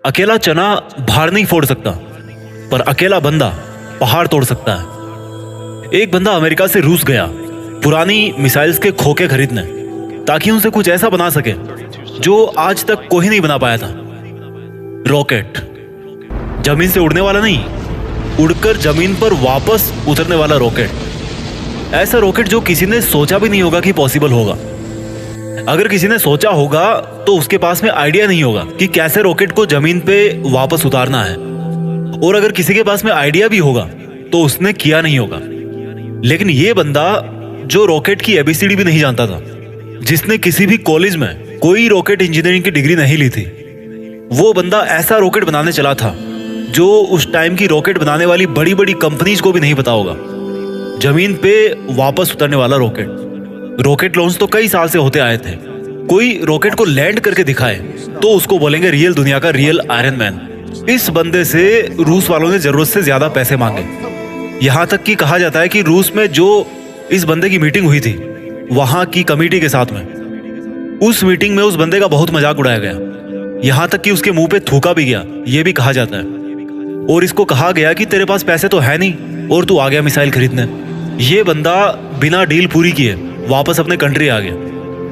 अकेला चना भार नहीं फोड़ सकता, पर अकेला बंदा पहाड़ तोड़ सकता है। एक बंदा अमेरिका से रूस गया पुरानी मिसाइल्स के खोखे खरीदने, ताकि उनसे कुछ ऐसा बना सके जो आज तक कोई नहीं बना पाया था। रॉकेट, जमीन से उड़ने वाला नहीं, उड़कर जमीन पर वापस उतरने वाला रॉकेट। ऐसा रॉकेट जो किसी ने सोचा भी नहीं होगा कि पॉसिबल होगा। अगर किसी ने सोचा होगा तो उसके पास में आइडिया नहीं होगा कि कैसे रॉकेट को जमीन पे वापस उतारना है, और अगर किसी के पास में आइडिया भी होगा तो उसने किया नहीं होगा। लेकिन ये बंदा जो रॉकेट की एबीसीडी भी नहीं जानता था, जिसने किसी भी कॉलेज में कोई रॉकेट इंजीनियरिंग की डिग्री नहीं ली थी, वो बंदा ऐसा रॉकेट बनाने चला था जो उस टाइम की रॉकेट बनाने वाली बड़ी बड़ी कंपनीज को भी नहीं पता होगा। जमीन पे वापस उतरने वाला रॉकेट। रॉकेट लॉन्च तो कई साल से होते आए थे। कोई रॉकेट को लैंड करके दिखाए तो उसको बोलेंगे रियल दुनिया का रियल आयरन मैन। इस बंदे से रूस वालों ने जरूरत से ज्यादा पैसे मांगे। यहां तक कि कहा जाता है कि रूस में जो इस बंदे की मीटिंग हुई थी वहां की कमेटी के साथ में, उस मीटिंग में उस बंदे का बहुत मजाक उड़ाया गया। यहां तक कि उसके मुंह पे थूका भी गया, ये भी कहा जाता है। और इसको कहा गया कि तेरे पास पैसे तो है नहीं और तू आ गया मिसाइल खरीदने। ये बंदा बिना डील पूरी किए वापस अपने कंट्री आ गया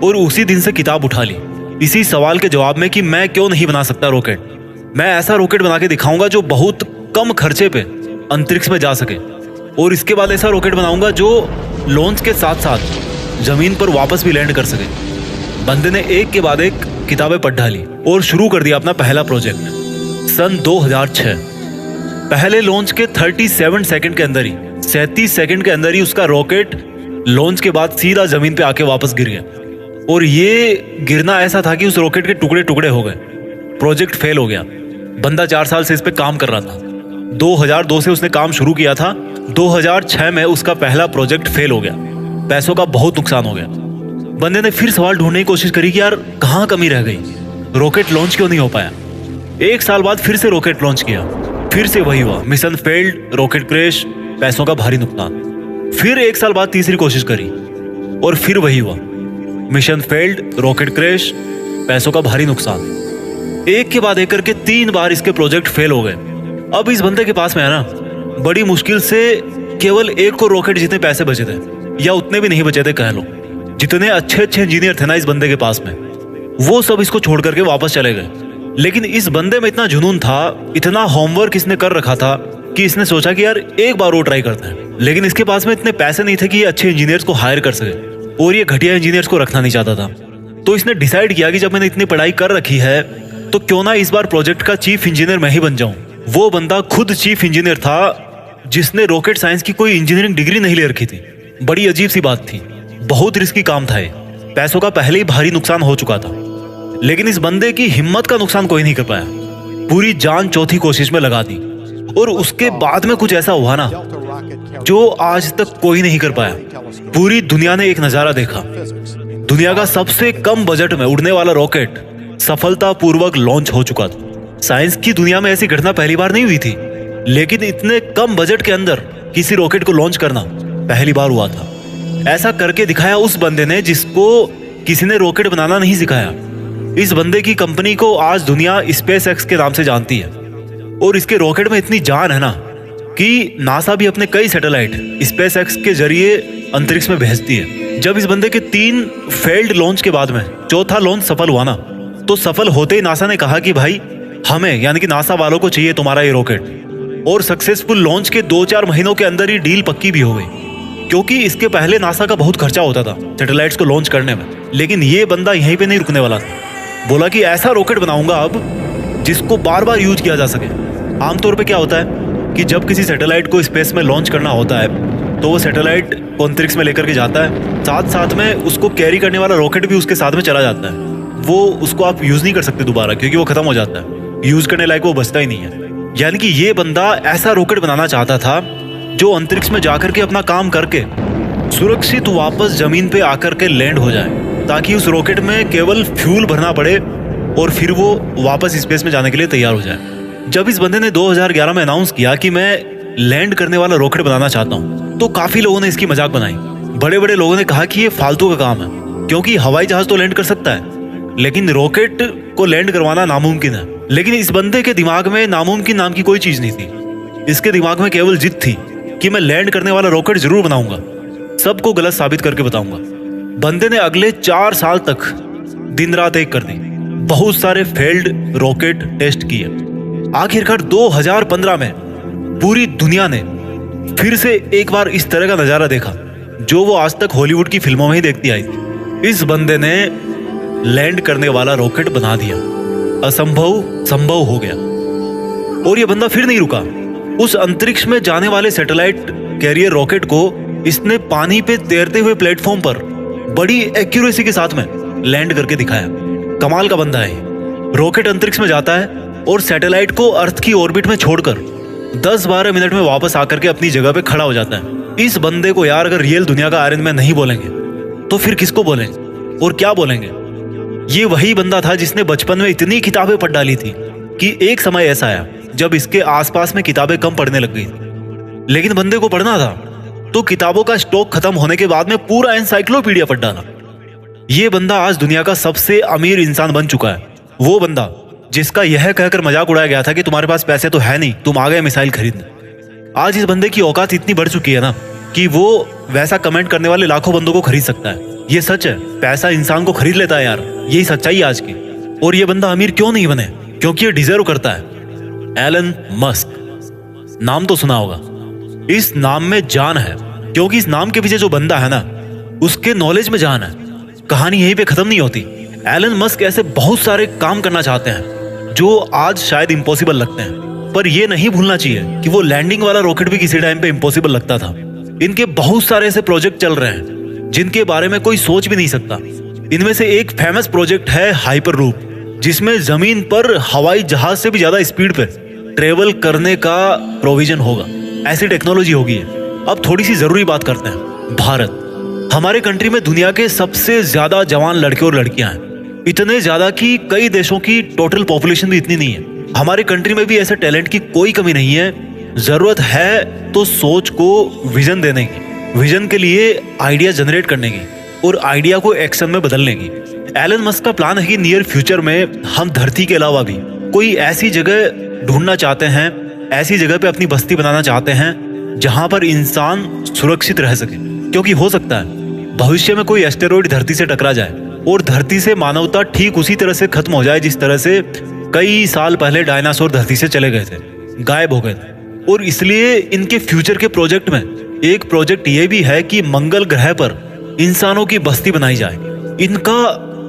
और उसी दिन से किताब उठा ली इसी सवाल के जवाब में कि मैं क्यों नहीं बना सकता रॉकेट। मैं ऐसा रॉकेट बना के दिखाऊंगा जो बहुत कम खर्चे पे अंतरिक्ष में जा सके, और इसके बाद ऐसा रॉकेट बनाऊंगा जो लॉन्च के साथ साथ जमीन पर वापस भी लैंड कर सके। बंदे ने एक के बाद एक किताबें पढ़ डाली और शुरू कर दिया अपना पहला प्रोजेक्ट। सन 2006 पहले लॉन्च के 37 सेकंड के अंदर ही 37 सेकंड के अंदर ही उसका रॉकेट लॉन्च के बाद सीधा जमीन पे आके वापस गिर गया। और ये गिरना ऐसा था कि उस रॉकेट के टुकड़े टुकड़े हो गए। प्रोजेक्ट फेल हो गया। बंदा 4 साल से इस पे काम कर रहा था। 2002 से उसने काम शुरू किया था। 2006 में उसका पहला प्रोजेक्ट फेल हो गया। पैसों का बहुत नुकसान हो गया। बंदे ने फिर सवाल ढूंढने की कोशिश करी कि यार कहाँ कमी रह गई, रॉकेट लॉन्च क्यों नहीं हो पाया। 1 साल बाद फिर से रॉकेट लॉन्च किया, फिर से वही हुआ, मिशन फेल्ड, रॉकेट क्रैश, पैसों का भारी नुकसान। फिर 1 साल बाद तीसरी कोशिश करी और फिर वही हुआ, मिशन फेल्ड, रॉकेट क्रैश, पैसों का भारी नुकसान। एक के बाद एक करके 3 बार इसके प्रोजेक्ट फेल हो गए। अब इस बंदे के पास में है ना, बड़ी मुश्किल से केवल 1 को रॉकेट जितने पैसे बचे थे, या उतने भी नहीं बचे थे कह लो। जितने अच्छे अच्छे इंजीनियर थे ना इस बंदे के पास में, वो सब इसको छोड़ करके वापस चले गए। लेकिन इस बंदे में इतना जुनून था, इतना होमवर्क इसने कर रखा था कि इसने सोचा कि यार एक बार वो ट्राई करते हैं। लेकिन इसके पास में इतने पैसे नहीं थे कि ये अच्छे इंजीनियर्स को हायर कर सके, और ये घटिया इंजीनियर्स को रखना नहीं चाहता था। तो इसने डिसाइड किया कि जब मैंने इतनी पढ़ाई कर रखी है तो क्यों ना इस बार प्रोजेक्ट का चीफ इंजीनियर मैं ही बन जाऊं। वो बंदा खुद चीफ इंजीनियर था जिसने रॉकेट साइंस की कोई इंजीनियरिंग डिग्री नहीं ले रखी थी। बड़ी अजीब सी बात थी, बहुत रिस्की काम था ये। पैसों का पहले ही भारी नुकसान हो चुका था। लेकिन इस बंदे की हिम्मत का नुकसान कोई नहीं कर पाया। पूरी जान चौथी कोशिश में लगा दी, और उसके बाद में कुछ ऐसा हुआ ना जो आज तक कोई नहीं कर पाया। पूरी दुनिया ने एक नजारा देखा। दुनिया का सबसे कम बजट में उड़ने वाला रॉकेट सफलतापूर्वक लॉन्च हो चुका था। साइंस की दुनिया में ऐसी घटना पहली बार नहीं हुई थी, लेकिन इतने कम बजट के अंदर किसी रॉकेट को लॉन्च करना पहली बार हुआ था। ऐसा करके दिखाया उस बंदे ने जिसको किसी ने रॉकेट बनाना नहीं सिखाया। इस बंदे की कंपनी को आज दुनिया स्पेस एक्स के नाम से जानती है, और इसके रॉकेट में इतनी जान है ना कि नासा भी अपने कई सैटेलाइट स्पेस एक्स के जरिए अंतरिक्ष में भेजती है। जब इस बंदे के 3 फेल्ड लॉन्च के बाद में चौथा लॉन्च सफल हुआ ना, तो सफल होते ही नासा ने कहा कि भाई हमें, यानी कि नासा वालों को चाहिए तुम्हारा ये रॉकेट। और सक्सेसफुल लॉन्च के 2-4 महीनों के अंदर ही डील पक्की भी हो गई, क्योंकि इसके पहले नासा का बहुत खर्चा होता था सैटेलाइट्स को लॉन्च करने में। लेकिन ये बंदा यहीं पे नहीं रुकने वाला था। बोला कि ऐसा रॉकेट बनाऊंगा अब जिसको बार बार यूज किया जा सके। आमतौर पे क्या होता है कि जब किसी सैटेलाइट को स्पेस में लॉन्च करना होता है तो वो सैटेलाइट को अंतरिक्ष में लेकर के जाता है, साथ साथ में उसको कैरी करने वाला रॉकेट भी उसके साथ में चला जाता है। वो उसको आप यूज नहीं कर सकते दोबारा, क्योंकि वो खत्म हो जाता है, यूज करने लायक वो बचता ही नहीं है। यानी कि ये बंदा ऐसा रॉकेट बनाना चाहता था जो अंतरिक्ष में जाकर के अपना काम करके सुरक्षित वापस जमीन पे आकर के लैंड हो जाए, ताकि उस रॉकेट में केवल फ्यूल भरना पड़े और फिर वो वापस स्पेस में जाने के लिए तैयार हो जाए। जब इस बंदे ने 2011 में अनाउंस किया कि मैं लैंड करने वाला रॉकेट बनाना चाहता हूँ, तो काफी लोगों ने इसकी मजाक बनाई। बड़े बड़े लोगों ने कहा कि ये फालतू का काम है, क्योंकि हवाई जहाज तो लैंड कर सकता है, लेकिन रॉकेट को लैंड करवाना नामुमकिन है। लेकिन इस बंदे के दिमाग में नामुमकिन नाम की कोई चीज नहीं थी। इसके दिमाग में केवल जिद थी कि मैं लैंड करने वाला रॉकेट जरूर बनाऊंगा, सबको गलत साबित करके बताऊंगा। बंदे ने अगले 4 साल तक दिन रात एक कर दी, बहुत सारे फेल्ड रॉकेट टेस्ट किए। आखिरकार 2015 में पूरी दुनिया ने फिर से एक बार इस तरह का नजारा देखा जो वो आज तक हॉलीवुड की फिल्मों में ही देखती आई थी। इस बंदे ने लैंड करने वाला रॉकेट बना दिया, असंभव संभव हो गया। और ये बंदा फिर नहीं रुका। उस अंतरिक्ष में जाने वाले सैटेलाइट कैरियर रॉकेट को इसने पानी पे तैरते हुए प्लेटफॉर्म पर बड़ी एक्यूरेसी के साथ में लैंड करके दिखाया। कमाल का बंदा है। रॉकेट अंतरिक्ष में जाता है और सैटेलाइट को अर्थ की ऑर्बिट में छोड़कर 10-12 मिनट में वापस आकर के अपनी जगह पे खड़ा हो जाता है। इस बंदे को यार अगर रियल दुनिया का आयरन मैन नहीं बोलेंगे तो फिर किसको बोलेंगे और क्या बोलेंगे? ये वही बंदा था जिसने बचपन में इतनी किताबें पढ़ डाली थी कि एक समय ऐसा आया जब इसके आसपास में किताबें कम पढ़ने लग गई। लेकिन बंदे को पढ़ना था तो किताबों का स्टॉक खत्म होने के बाद में पूरा एनसाइक्लोपीडिया पढ़ डाला। ये बंदा आज दुनिया का सबसे अमीर इंसान बन चुका है। वो बंदा जिसका यह कहकर मजाक उड़ाया गया था कि तुम्हारे पास पैसे तो है नहीं, तुम आ गए मिसाइल खरीदने। आज इस बंदे की औकात इतनी बढ़ चुकी है ना कि वो वैसा कमेंट करने वाले लाखों बंदों को खरीद सकता है। ये सच है, पैसा इंसान को खरीद लेता है यार, यही सच्चाई है आज की। और ये बंदा अमीर क्यों नहीं बने? क्योंकि ये डिजर्व करता है। एलन मस्क, नाम तो सुना होगा। इस नाम में जान है, क्योंकि इस नाम के पीछे जो बंदा है ना उसके नॉलेज में जान है। कहानी यहीं पे खत्म नहीं होती। एलन मस्क ऐसे बहुत सारे काम करना चाहते हैं जो आज शायद इम्पॉसिबल लगते हैं, पर यह नहीं भूलना चाहिए कि वो लैंडिंग वाला रॉकेट भी किसी टाइम पे इम्पॉसिबल लगता था। इनके बहुत सारे ऐसे प्रोजेक्ट चल रहे हैं जिनके बारे में कोई सोच भी नहीं सकता। इनमें से एक फेमस प्रोजेक्ट है हाइपर लूप, जिसमें जमीन पर हवाई जहाज से भी ज्यादा स्पीड पे ट्रेवल करने का प्रोविजन होगा। ऐसी टेक्नोलॉजी होगी। अब थोड़ी सी जरूरी बात करते हैं। भारत, हमारे कंट्री में दुनिया के सबसे ज्यादा जवान लड़के और लड़कियां हैं, इतने ज्यादा कि कई देशों की टोटल पॉपुलेशन भी इतनी नहीं है। हमारे कंट्री में भी ऐसे टैलेंट की कोई कमी नहीं है। जरूरत है तो सोच को विजन देने की, विजन के लिए आइडिया जनरेट करने की और आइडिया को एक्शन में बदलने की। एलन मस्क का प्लान है कि नियर फ्यूचर में हम धरती के अलावा भी कोई ऐसी जगह ढूंढना चाहते हैं, ऐसी जगह पे अपनी बस्ती बनाना चाहते हैं जहां पर इंसान सुरक्षित रह सके। क्योंकि हो सकता है भविष्य में कोई एस्टेरॉइड धरती से टकरा जाए और धरती से मानवता ठीक उसी तरह से खत्म हो जाए जिस तरह से कई साल पहले डायनासोर धरती से चले गए थे, गायब हो गए थे। और इसलिए इनके फ्यूचर के प्रोजेक्ट में एक प्रोजेक्ट ये भी है कि मंगल ग्रह पर इंसानों की बस्ती बनाई जाए। इनका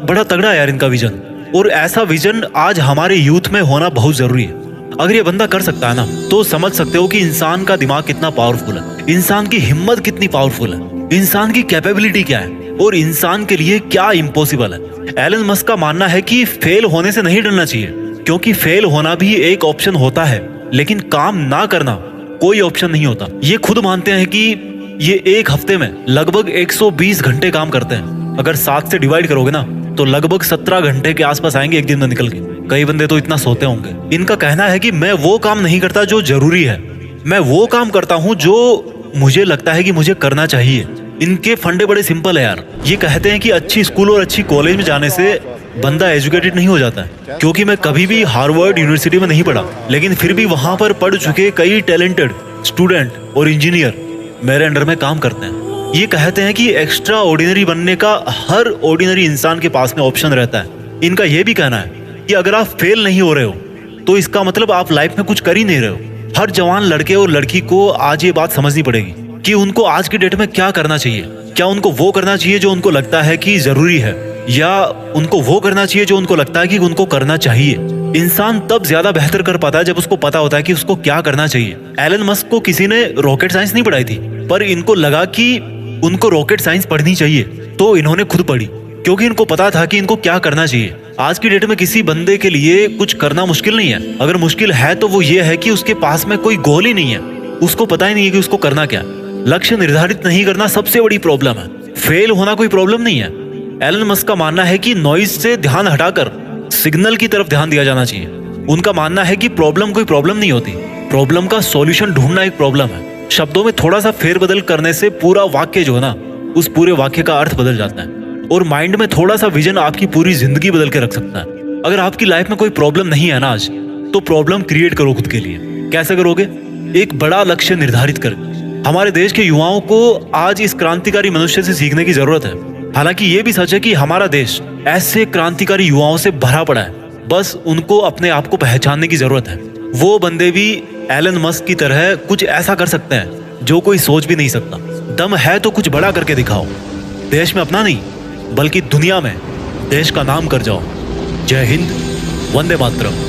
बड़ा तगड़ा है यार इनका विजन, और ऐसा विजन आज हमारे यूथ में होना बहुत जरूरी है। अगर ये बंदा कर सकता है ना तो समझ सकते हो कि इंसान का दिमाग कितना पावरफुल है, इंसान की हिम्मत कितनी पावरफुल है, इंसान की कैपेबिलिटी क्या है और इंसान के लिए क्या इम्पॉसिबल है। एलन मस्क का मानना है कि फेल होने से नहीं डरना चाहिए, क्योंकि फेल होना भी एक ऑप्शन होता है, लेकिन काम ना करना कोई ऑप्शन नहीं होता। ये खुद मानते हैं कि ये एक हफ्ते में लगभग 120 घंटे काम करते हैं। अगर 7 से डिवाइड करोगे ना तो लगभग 17 घंटे के आसपास आएंगे एक दिन में निकल के। कई बंदे तो इतना सोते होंगे। इनका कहना है कि मैं वो काम नहीं करता जो जरूरी है, मैं वो काम करता हूँ जो मुझे लगता है कि मुझे करना चाहिए। इनके फंडे बड़े सिंपल है यार। ये कहते हैं कि अच्छी स्कूल और अच्छी कॉलेज में जाने से बंदा एजुकेटेड नहीं हो जाता है। क्योंकि मैं कभी भी हार्वर्ड यूनिवर्सिटी में नहीं पढ़ा, लेकिन फिर भी वहां पर पढ़ चुके कई टैलेंटेड स्टूडेंट और इंजीनियर मेरे अंडर में काम करते हैं। ये कहते हैं कि एक्स्ट्रा ऑर्डिनरी बनने का हर ऑर्डिनरी इंसान के पास में ऑप्शन रहता है। इनका यह भी कहना है कि अगर आप फेल नहीं हो रहे हो तो इसका मतलब आप लाइफ में कुछ कर ही नहीं रहे हो। हर जवान लड़के और लड़की को आज ये बात समझनी पड़ेगी कि उनको आज की डेट में क्या करना चाहिए। क्या उनको वो करना चाहिए जो उनको लगता है कि जरूरी है, या उनको वो करना चाहिए जो उनको लगता है कि उनको करना चाहिए। इंसान तब ज्यादा बेहतर कर पाता है जब उसको पता होता है कि उसको क्या करना चाहिए। एलन मस्क को किसी ने रॉकेट साइंस नहीं पढ़ाई थी, पर इनको लगा कि उनको रॉकेट साइंस पढ़नी चाहिए तो इन्होंने खुद पढ़ी, क्योंकि इनको पता था कि इनको क्या करना चाहिए। आज की डेट में किसी बंदे के लिए कुछ करना मुश्किल नहीं है। अगर मुश्किल है तो वो ये है कि उसके पास में कोई गोल ही नहीं है, उसको पता ही नहीं है कि उसको करना क्या। लक्ष्य निर्धारित नहीं करना सबसे बड़ी प्रॉब्लम है। फेल होना कोई प्रॉब्लम नहीं है। एलन मस्क का मानना है कि नॉइज से ध्यान हटाकर सिग्नल की तरफ ध्यान दिया जाना चाहिए। उनका मानना है कि प्रॉब्लम कोई प्रॉब्लम नहीं होती, प्रॉब्लम का सॉल्यूशन ढूंढना एक प्रॉब्लम है। शब्दों में थोड़ा सा फेरबदल करने से पूरा वाक्य जो है ना, उस पूरे वाक्य का अर्थ बदल जाता है। और माइंड में थोड़ा सा विजन आपकी पूरी जिंदगी बदल के रख सकता है। अगर आपकी लाइफ में कोई प्रॉब्लम नहीं है ना आज, तो प्रॉब्लम क्रिएट करो खुद के लिए। कैसे करोगे? एक बड़ा लक्ष्य निर्धारित कर। हमारे देश के युवाओं को आज इस क्रांतिकारी मनुष्य से सीखने की जरूरत है। हालांकि ये भी सच है कि हमारा देश ऐसे क्रांतिकारी युवाओं से भरा पड़ा है, बस उनको अपने आप को पहचानने की जरूरत है। वो बंदे भी एलन मस्क की तरह कुछ ऐसा कर सकते हैं जो कोई सोच भी नहीं सकता। दम है तो कुछ बड़ा करके दिखाओ। देश में अपना नहीं, बल्कि दुनिया में देश का नाम कर जाओ। जय हिंद, वंदे मातरम।